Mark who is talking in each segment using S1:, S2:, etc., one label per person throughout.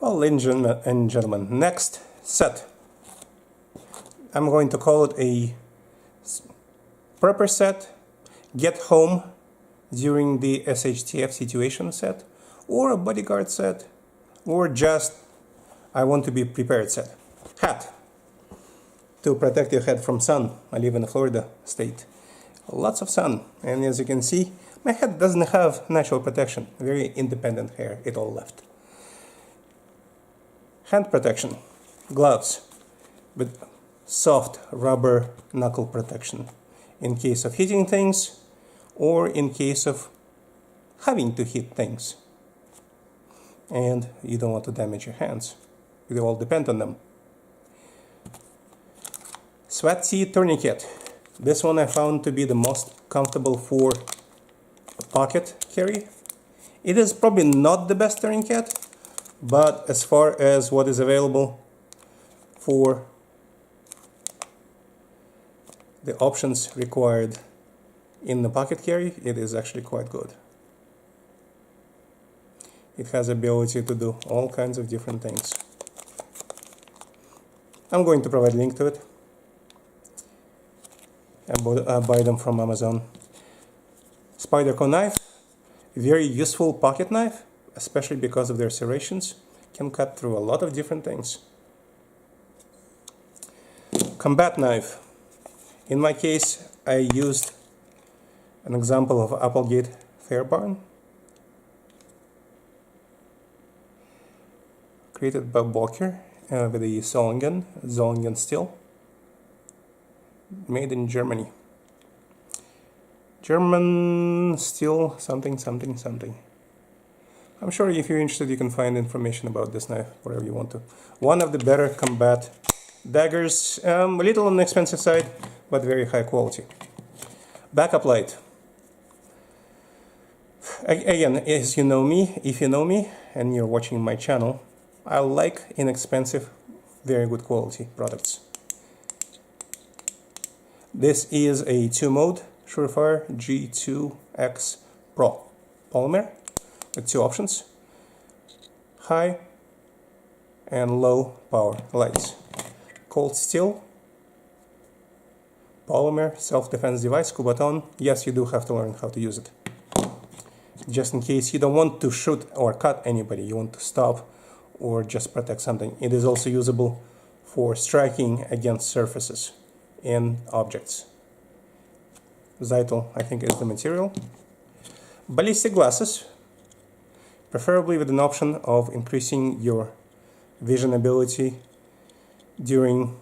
S1: Well, ladies and gentlemen, next set. I'm going to call it a prepper set, get home during the SHTF situation set, or a bodyguard set, or just I want to be prepared set. Hat, to protect your head from sun. I live in a Florida state. Lots of sun, and as you can see, my head doesn't have natural protection. Very independent hair, it all left. Hand protection, gloves with soft rubber knuckle protection in case of hitting things or in case of having to hit things. And you don't want to damage your hands. They all depend on them. Sweatsea Tourniquet. This one I found to be the most comfortable for pocket carry. It is probably not the best tourniquet, but as far as what is available for the options required in the pocket carry, it is actually quite good. It has the ability to do all kinds of different things. I'm going to provide a link to it. I buy them from Amazon. Spyderco Knife, very useful pocket knife, especially because of their serrations, can cut through a lot of different things. Combat knife. In my case, I used an example of Applegate Fairbairn, created by Boker with a Zollingen steel, made in Germany. German steel something something something. I'm sure if you're interested you can find information about this knife wherever you want to. One of the better combat daggers, a little on the expensive side, but very high quality. Backup light. Again, as you know me, if you know me and you're watching my channel, I like inexpensive, very good quality products. This is a 2-mode Surefire G2X Pro polymer with 2 options: high and low power lights. Cold steel, polymer, self-defense device, Kubaton. Yes, you do have to learn how to use it. Just in case you don't want to shoot or cut anybody, you want to stop or just protect something. It is also usable for striking against surfaces and objects. Zytel, I think, is the material. Ballistic glasses, preferably with an option of increasing your vision ability during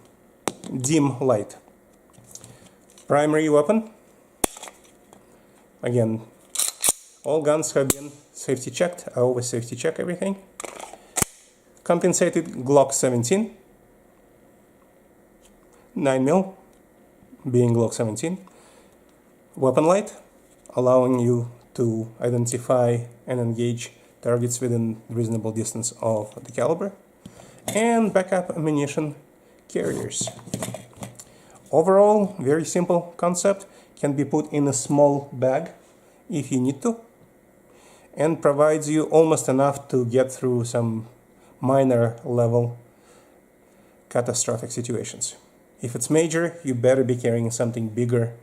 S1: dim light. Primary weapon. Again, all guns have been safety checked. I always safety check everything. Compensated Glock 17, 9mm, being Glock 17. Weapon light, allowing you to identify and engage targets within reasonable distance of the caliber. And backup ammunition carriers. Overall, very simple concept, can be put in a small bag if you need to, and provides you almost enough to get through some minor level catastrophic situations. If it's major, you better be carrying something bigger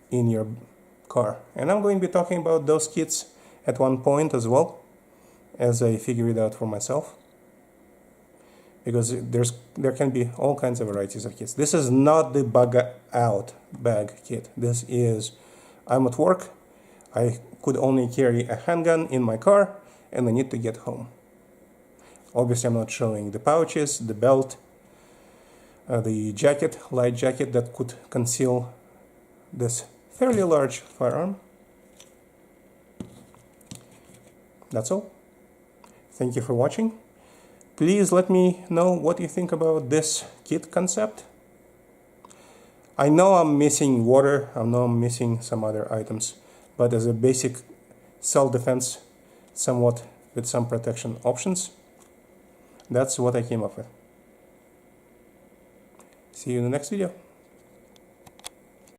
S1: in your car. And I'm going to be talking about those kits at one point as well, as I figure it out for myself. Because there can be all kinds of varieties of kits. This is not the bug out bag kit. This is, I'm at work, I could only carry a handgun in my car, and I need to get home. Obviously, I'm not showing the pouches, the belt, the jacket, light jacket that could conceal this fairly large firearm. That's all. Thank you for watching. Please let me know what you think about this kit concept. I know I'm missing water, I know I'm missing some other items, but as a basic self-defense, somewhat with some protection options, that's what I came up with. See you in the next video.